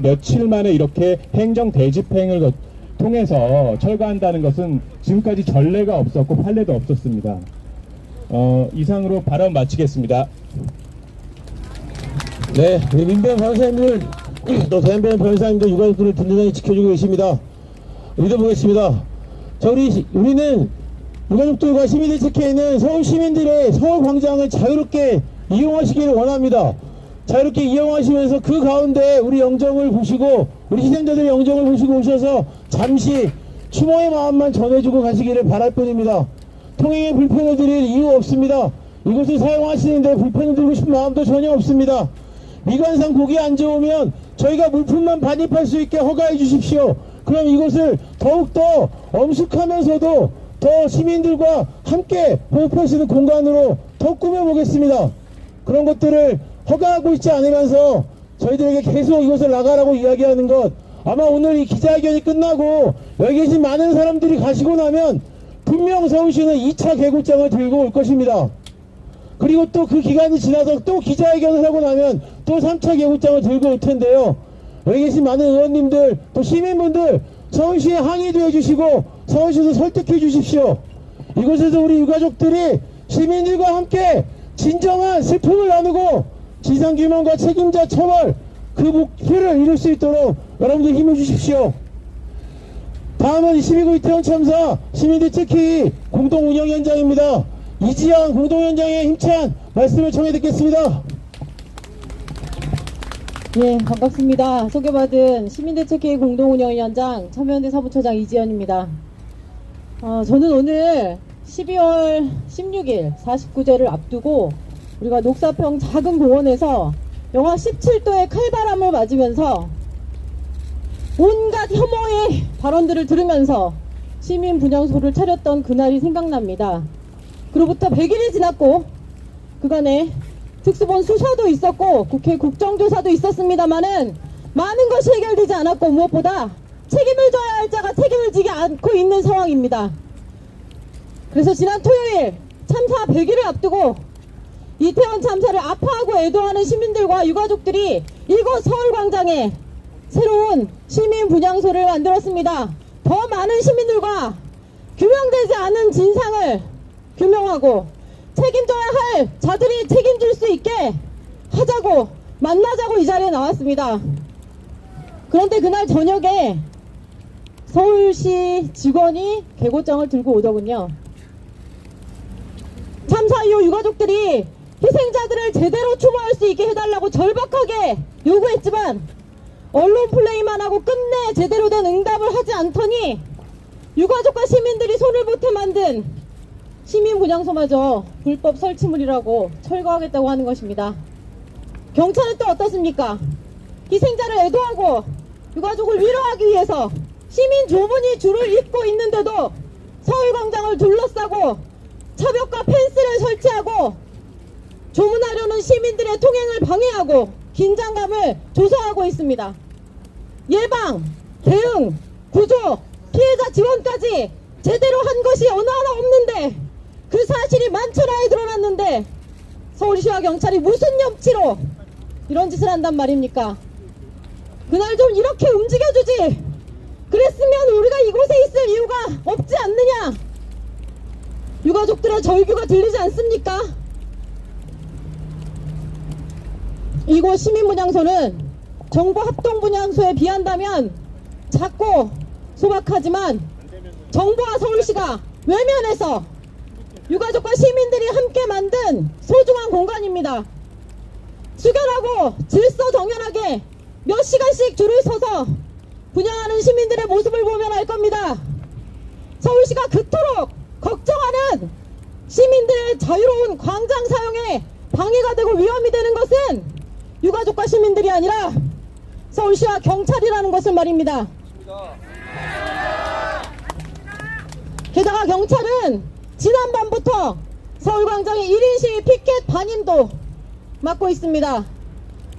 며칠 만에 이렇게 행정 대집행을 통해서 철거한다는 것은 지금까지 전례가 없었고 판례도 없었습니다. 이상으로 발언 마치겠습니다. 네, 우리 민변 변호사님들 또 대한변 변호사님도 유가족들을 든든하게 지켜주고 계십니다. 믿어보겠습니다. 자, 우리는 유가족들과 시민대책회에는 서울 시민들의 서울 광장을 자유롭게 이용하시기를 원합니다. 자유롭게 이용하시면서 그 가운데 우리 영정을 보시고 우리 희생자들의 영정을 보시고 오셔서 잠시 추모의 마음만 전해주고 가시기를 바랄 뿐입니다. 통행에 불편을 드릴 이유 없습니다. 이곳을 사용하시는데 불편을 드리고 싶은 마음도 전혀 없습니다. 미관상 보기 안 좋으면 저희가 물품만 반입할 수 있게 허가해 주십시오. 그럼 이곳을 더욱더 엄숙하면서도 더 시민들과 함께 호흡할 수 있는 공간으로 더 꾸며보겠습니다. 그런 것들을 허가하고 있지 않으면서 저희들에게 계속 이곳을 나가라고 이야기하는 것, 아마 오늘 이 기자회견이 끝나고 여기 계신 많은 사람들이 가시고 나면 분명 서울시는 2차 계고장을 들고 올 것입니다. 그리고 또 그 기간이 지나서 또 기자회견을 하고 나면 또 3차 개고장을 들고 올 텐데요. 여기 계신 많은 의원님들 또 시민분들 서울시에 항의도 해주시고 서울시도 설득해 주십시오. 이곳에서 우리 유가족들이 시민들과 함께 진정한 슬픔을 나누고 진상규명과 책임자 처벌 그 목표를 이룰 수 있도록 여러분들 힘을 주십시오. 다음은 12구 이태원 참사 시민들 특히 공동운영위원장입니다. 이지영 공동위원장의 힘찬 말씀을 청해 듣겠습니다. 예, 반갑습니다. 소개받은 시민대책회의 공동운영위원장 참여연대 사무처장 이지연입니다. 저는 오늘 12월 16일 49제를 앞두고 우리가 녹사평 작은 공원에서 영하 17도의 칼바람을 맞으면서 온갖 혐오의 발언들을 들으면서 시민 분향소를 차렸던 그날이 생각납니다. 그로부터 100일이 지났고 그간에 특수본 수사도 있었고 국회 국정조사도 있었습니다마는 많은 것이 해결되지 않았고 무엇보다 책임을 져야 할 자가 책임을 지지 않고 있는 상황입니다. 그래서 지난 토요일 참사 100일을 앞두고 이태원 참사를 아파하고 애도하는 시민들과 유가족들이 이곳 서울광장에 새로운 시민 분향소를 만들었습니다. 더 많은 시민들과 규명되지 않은 진상을 규명하고 책임져야 할 자들이 책임질 수 있게 하자고 만나자고 이 자리에 나왔습니다. 그런데 그날 저녁에 서울시 직원이 개고장을 들고 오더군요. 참사 이후 유가족들이 희생자들을 제대로 추모할 수 있게 해달라고 절박하게 요구했지만 언론 플레이만 하고 끝내 제대로 된 응답을 하지 않더니 유가족과 시민들이 손을 보태 만든 시민 분향소마저 불법 설치물이라고 철거하겠다고 하는 것입니다. 경찰은 또 어떻습니까? 희생자를 애도하고 유가족을 위로하기 위해서 시민 조문이 줄을 잇고 있는데도 서울광장을 둘러싸고 차벽과 펜스를 설치하고 조문하려는 시민들의 통행을 방해하고 긴장감을 조성하고 있습니다. 예방, 대응, 구조, 피해자 지원까지 제대로 한 것이 어느 하나 없는데 그 사실이 만천하에 드러났는데 서울시와 경찰이 무슨 염치로 이런 짓을 한단 말입니까? 그날 좀 이렇게 움직여주지 그랬으면 우리가 이곳에 있을 이유가 없지 않느냐? 유가족들의 절규가 들리지 않습니까? 이곳 시민분향소는 정부 합동분향소에 비한다면 작고 소박하지만 정부와 서울시가 외면해서 유가족과 시민들이 함께 만든 소중한 공간입니다. 숙연하고 질서정연하게 몇 시간씩 줄을 서서 분향하는 시민들의 모습을 보면 알 겁니다. 서울시가 그토록 걱정하는 시민들의 자유로운 광장 사용에 방해가 되고 위험이 되는 것은 유가족과 시민들이 아니라 서울시와 경찰이라는 것을 말입니다. 게다가 경찰은 지난밤부터 서울광장의 1인 시위 피켓 반임도 맡고 있습니다.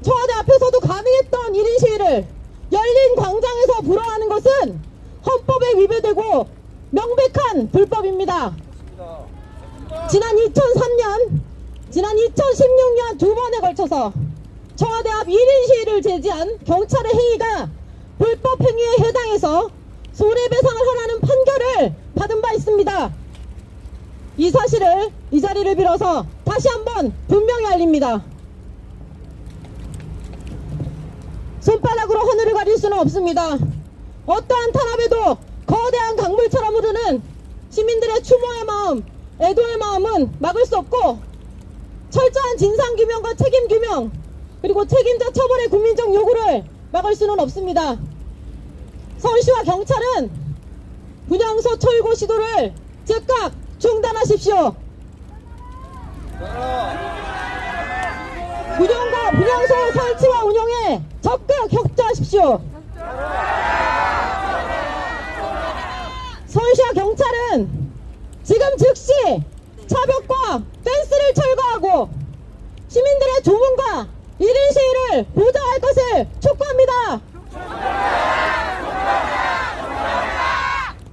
청와대 앞에서도 가능했던 1인 시위를 열린 광장에서 불허하는 것은 헌법에 위배되고 명백한 불법입니다. 지난 2003년, 지난 2016년 두 번에 걸쳐서 청와대 앞 1인 시위를 제지한 경찰의 행위가 불법 행위에 해당해서 손해배상을 하라는 판결을 받은 바 있습니다. 이 사실을 이 자리를 빌어서 다시 한번 분명히 알립니다. 손바닥으로 하늘을 가릴 수는 없습니다. 어떠한 탄압에도 거대한 강물처럼 흐르는 시민들의 추모의 마음, 애도의 마음은 막을 수 없고 철저한 진상규명과 책임규명 그리고 책임자 처벌의 국민적 요구를 막을 수는 없습니다. 서울시와 경찰은 분향소 철거 시도를 즉각 중단하십시오. 분향소 설치와 운영에 적극 협조하십시오. 서울시와 경찰은 지금 즉시 차벽과 펜스를 철거하고 시민들의 조문과 1인 시위를 보장할 것을 촉구합니다.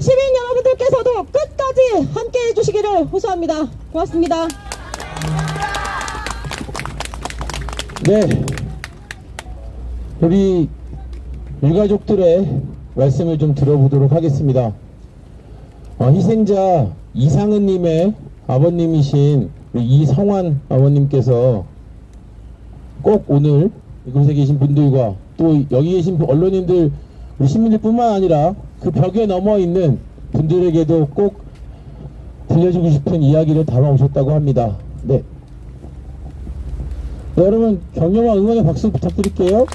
시민 여러분들께서도 끝까지 함께해 주시기를 호소합니다. 고맙습니다. 네, 우리 유가족들의 말씀을 좀 들어보도록 하겠습니다. 희생자 이상은님의 아버님이신 우리 이성환 아버님께서 꼭 오늘 이곳에 계신 분들과 또 여기 계신 언론인들, 우리 시민들뿐만 아니라 그 벽에 넘어 있는 분들에게도 꼭 들려주고 싶은 이야기를 담아오셨다고 합니다. 네. 네, 여러분 격려와 응원의 박수 부탁드릴게요.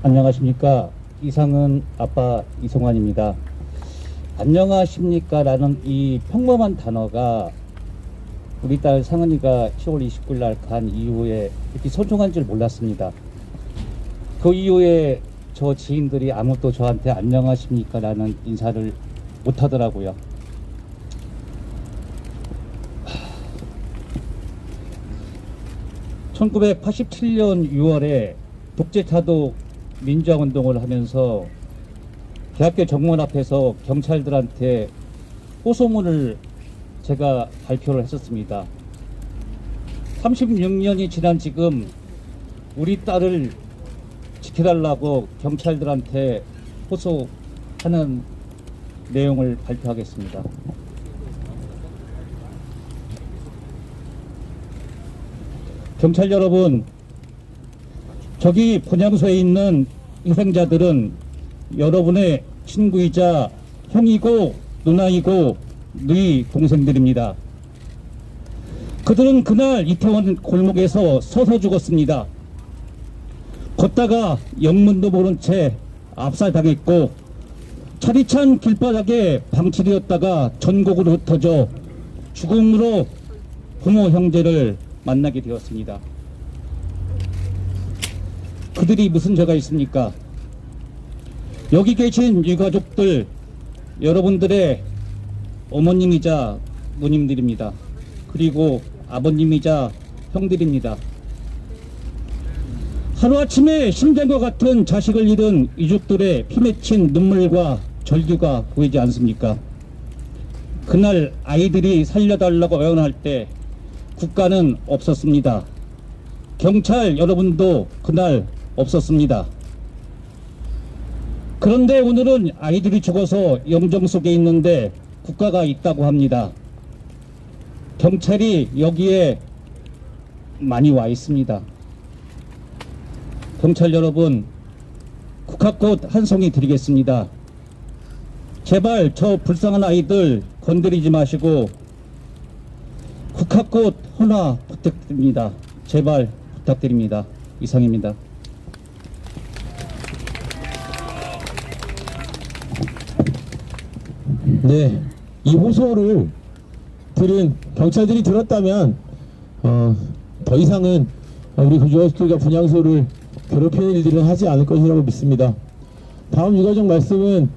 안녕하십니까. 이상은 아빠 이성환입니다. 안녕하십니까 라는 이 평범한 단어가 우리 딸 상은이가 10월 29일 날 간 이후에 이렇게 소중한 줄 몰랐습니다. 그 이후에 저 지인들이 아무도 저한테 안녕하십니까 라는 인사를 못 하더라고요. 1987년 6월에 독재타도 민주화운동을 하면서 대학교 정문 앞에서 경찰들한테 호소문을 제가 발표를 했었습니다. 36년이 지난 지금 우리 딸을 지켜달라고 경찰들한테 호소하는 내용을 발표하겠습니다. 경찰 여러분, 저기 분향소에 있는 희생자들은 여러분의 친구이자 형이고 누나이고 너희 동생들입니다. 그들은 그날 이태원 골목에서 서서 죽었습니다. 걷다가 영문도 모른 채 압살당했고 차디찬 길바닥에 방치되었다가 전곡으로 흩어져 죽음으로 부모 형제를 만나게 되었습니다. 그들이 무슨 죄가 있습니까? 여기 계신 유가족들, 여러분들의 어머님이자 누님들입니다. 그리고 아버님이자 형들입니다. 하루아침에 심장과 같은 자식을 잃은 유족들의 피맺힌 눈물과 절규가 보이지 않습니까? 그날 아이들이 살려달라고 애원할 때 국가는 없었습니다. 경찰 여러분도 그날 없었습니다. 그런데 오늘은 아이들이 죽어서 영정 속에 있는데 국가가 있다고 합니다. 경찰이 여기에 많이 와 있습니다. 경찰 여러분, 국화꽃 한 송이 드리겠습니다. 제발 저 불쌍한 아이들 건드리지 마시고 국화꽃 하나 부탁드립니다. 제발 부탁드립니다. 이상입니다. 네, 이 호소를 들은 경찰들이 들었다면 더 이상은 우리 유가족들과 분향소를 괴롭히는 일들은 하지 않을 것이라고 믿습니다. 다음 유가족 말씀은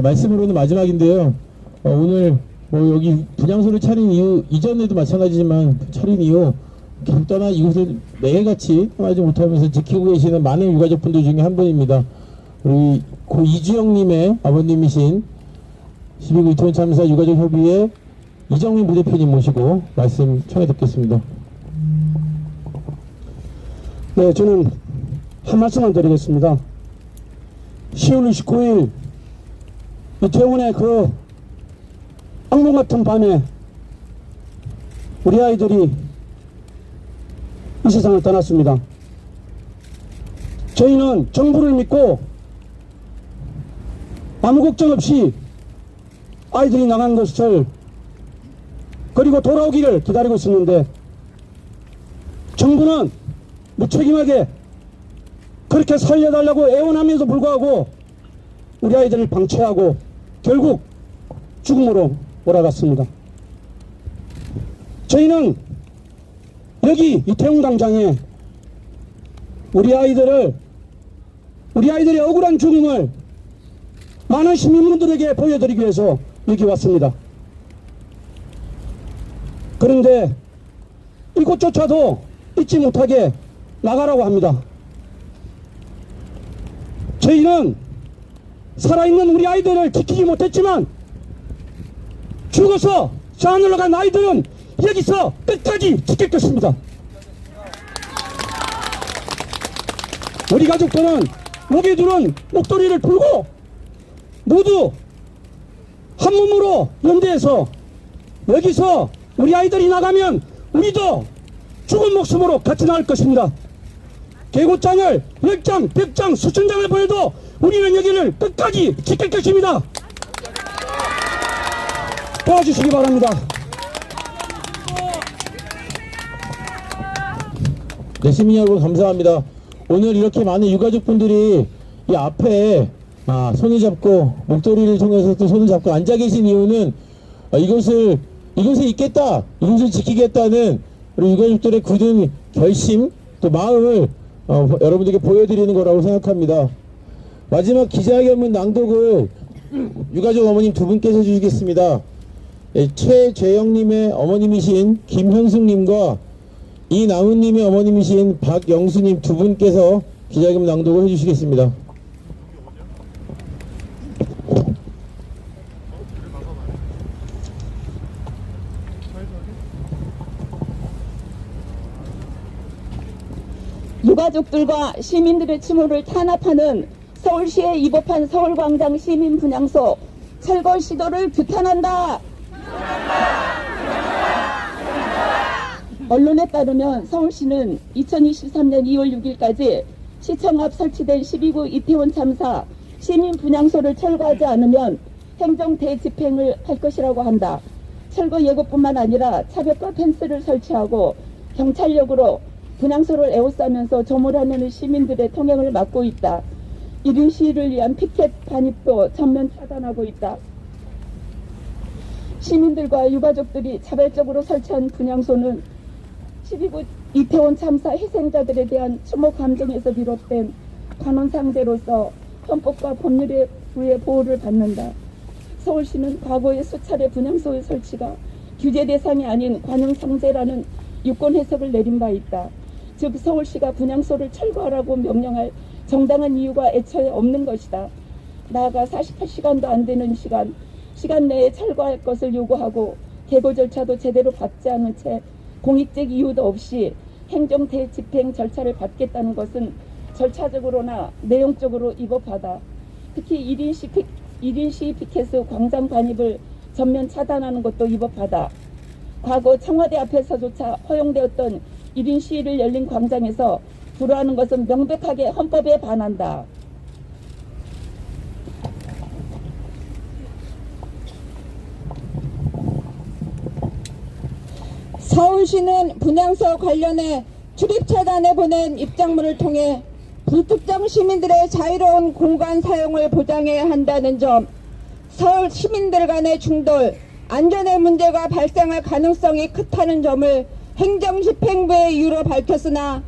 말씀으로는 마지막인데요. 오늘 여기 분향소를 차린 이후, 이전에도 마찬가지지만 차린 이후 계속 떠나 이곳을 매일같이 떠나지 못하면서 지키고 계시는 많은 유가족분들 중에 한 분입니다. 우리 고 이주영님의 아버님이신 12구 이태원 참사 유가족 협의회 이정민 부대표님 모시고 말씀 청해 듣겠습니다. 네, 저는 한 말씀만 드리겠습니다. 10월 29일 이태원의 그 악몽 같은 밤에 우리 아이들이 이 세상을 떠났습니다. 저희는 정부를 믿고 아무 걱정 없이 아이들이 나간 것을 그리고 돌아오기를 기다리고 있었는데 정부는 무책임하게 그렇게 살려달라고 애원하면서 불구하고 우리 아이들을 방치하고 결국 죽음으로 몰아갔습니다. 저희는 여기 이태원 광장에 우리 아이들의 억울한 죽음을 많은 시민분들에게 보여드리기 위해서 여기 왔습니다. 그런데 이곳조차도 잊지 못하게 나가라고 합니다. 저희는 살아있는 우리 아이들을 지키지 못했지만 죽어서 저 하늘로 간 아이들은 여기서 끝까지 지킬 것입니다. 우리 가족들은 목에 두른 목도리를 풀고 모두 한 몸으로 연대해서 여기서 우리 아이들이 나가면 우리도 죽은 목숨으로 같이 나갈 것입니다. 개고장을 10장, 100장, 수천 장을 보여도 우리는 여기를 끝까지 지킬 것입니다. 도와주시기 바랍니다. 네, 시민 여러분 감사합니다. 오늘 이렇게 많은 유가족분들이 이 앞에 손을 잡고 목도리를 통해서 또 손을 잡고 앉아 계신 이유는 이곳에 있겠다, 이곳을 지키겠다는 우리 유가족들의 굳은 결심 또 마음을 여러분들께 보여드리는 거라고 생각합니다. 마지막 기자회견문 낭독을 유가족 어머님 두 분께서 해주시겠습니다. 최재영님의 어머님이신 김현숙님과 이나훈님의 어머님이신 박영수님 두 분께서 기자회견문 낭독을 해주시겠습니다. 유가족들과 시민들의 추모를 탄압하는 서울시에 입법한 서울광장 시민분향소 철거 시도를 규탄한다. 언론에 따르면 서울시는 2023년 2월 6일까지 시청 앞 설치된 12구 이태원 참사 시민분향소를 철거하지 않으면 행정 대집행을 할 것이라고 한다. 철거 예고뿐만 아니라 차벽과 펜스를 설치하고 경찰력으로 분향소를 에워싸면서 조물하는 시민들의 통행을 막고 있다. 1인 시위를 위한 피켓 반입도 전면 차단하고 있다. 시민들과 유가족들이 자발적으로 설치한 분향소는 12구 이태원 참사 희생자들에 대한 추모 감정에서 비롯된 관원상대로서 헌법과 법률에 의해 보호를 받는다. 서울시는 과거에 수차례 분향소의 설치가 규제 대상이 아닌 관용상대라는 유권 해석을 내린 바 있다. 즉 서울시가 분향소를 철거하라고 명령할 정당한 이유가 애초에 없는 것이다. 나아가 48시간도 안 되는 시간 내에 철거할 것을 요구하고 개고 절차도 제대로 밟지 않은 채 공익적 이유도 없이 행정 대집행 절차를 밟겠다는 것은 절차적으로나 내용적으로 위법하다. 특히 1인 시 피켓 광장 반입을 전면 차단하는 것도 위법하다. 과거 청와대 앞에서조차 허용되었던 1인 시위를 열린 광장에서 불허하는 것은 명백하게 헌법에 반한다. 서울시는 분향소 관련해 출입 차단에 보낸 입장문을 통해 불특정 시민들의 자유로운 공간 사용을 보장해야 한다는 점, 서울 시민들 간의 충돌, 안전의 문제가 발생할 가능성이 크다는 점을 행정집행부의 이유로 밝혔다.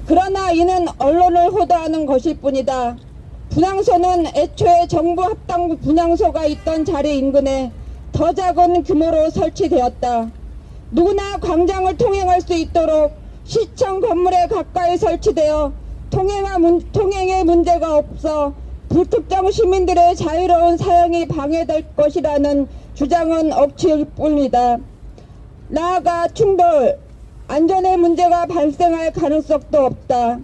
그러나 이는 언론을 호도하는 것일 뿐이다. 분향소는 애초에 정부 합당 분향소가 있던 자리 인근에 더 작은 규모로 설치되었다. 누구나 광장을 통행할 수 있도록 시청 건물에 가까이 설치되어 통행에 문제가 없어 불특정 시민들의 자유로운 사용이 방해될 것이라는 주장은 억지일 뿐이다. 나아가 충돌, 안전의 문제가 발생할 가능성도 없다.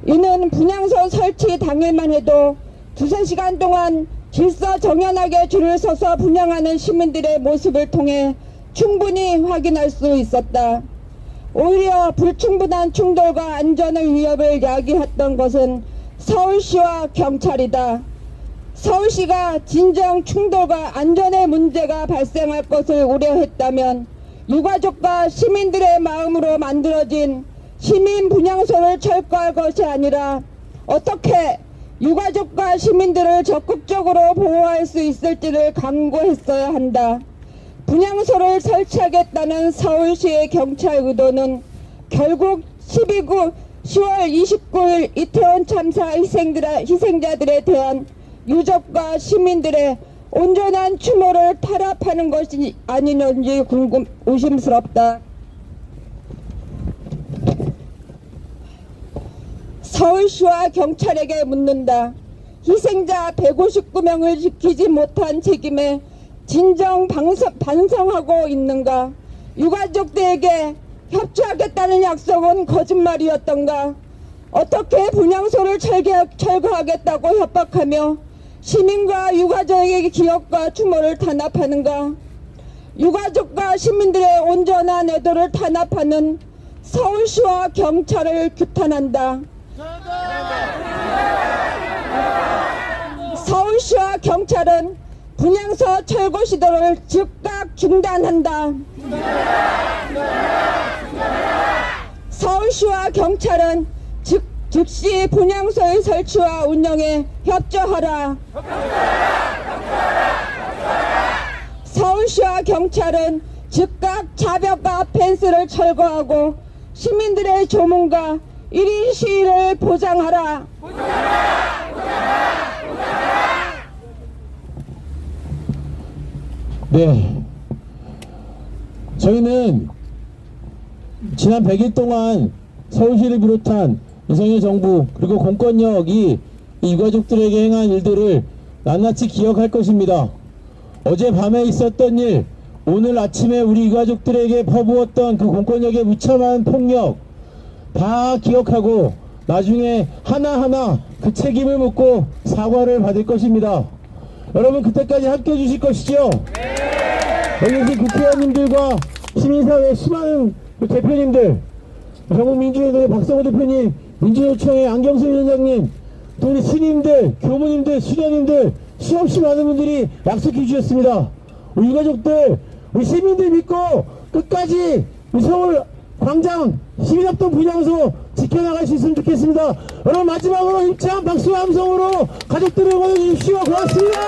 이는 분향소 설치 당일만 해도 2~3시간 동안 질서정연하게 줄을 서서 분향하는 시민들의 모습을 통해 충분히 확인할 수 있었다. 오히려 불충분한 충돌과 안전의 위협을 야기했던 것은 서울시와 경찰이다. 서울시가 진정 충돌과 안전의 문제가 발생할 것을 우려했다면 유가족과 시민들의 마음으로 만들어진 시민 분향소를 철거할 것이 아니라 어떻게 유가족과 시민들을 적극적으로 보호할 수 있을지를 강구했어야 한다. 분향소를 설치하겠다는 서울시의 경찰 의도는 결국 12구 10월 29일 이태원 참사 희생자들에 대한 유족과 시민들의 온전한 추모를 탄압하는 것이 아니는지 의심스럽다. 서울시와 경찰에게 묻는다. 희생자 159명을 지키지 못한 책임에 진정 반성하고 있는가? 유가족들에게 협조하겠다는 약속은 거짓말이었던가? 어떻게 분향소를 철거하겠다고 협박하며 시민과 유가족에게 기업과 추모를 탄압하는가? 유가족과 시민들의 온전한 애도를 탄압하는 서울시와 경찰을 규탄한다. 서울시와 경찰은 분향소 철거 시도를 즉각 중단한다. 서울시와 경찰은 즉시 분향소의 설치와 운영에 협조하라. 서울시와 경찰은 즉각 자벽과 펜스를 철거하고 시민들의 조문과 1인 시위를 보장하라. 네. 저희는 지난 100일 동안 서울시를 비롯한 윤석열 정부 그리고 공권력이 이 유가족들에게 행한 일들을 낱낱이 기억할 것입니다. 어젯밤에 있었던 일, 오늘 아침에 우리 유가족들에게 퍼부었던 그 공권력의 무참한 폭력 다 기억하고 나중에 하나하나 그 책임을 묻고 사과를 받을 것입니다. 여러분 그때까지 함께해 주실 것이죠? 여기 계신 국회의원님들과 시민사회 수많은 대표님들, 전국민주연대의 박성호 대표님, 민주노총의 안경수 위원장님, 또 우리 스님들, 교무님들, 수녀님들, 수없이 많은 분들이 약속해 주셨습니다. 우리 유가족들, 우리 시민들 믿고 끝까지 우리 서울 광장 시민합동 분향소 지켜나갈 수 있으면 좋겠습니다. 여러분 마지막으로 힘찬 박수와 함성으로 가족들을 응원해 주십시오. 고맙습니다.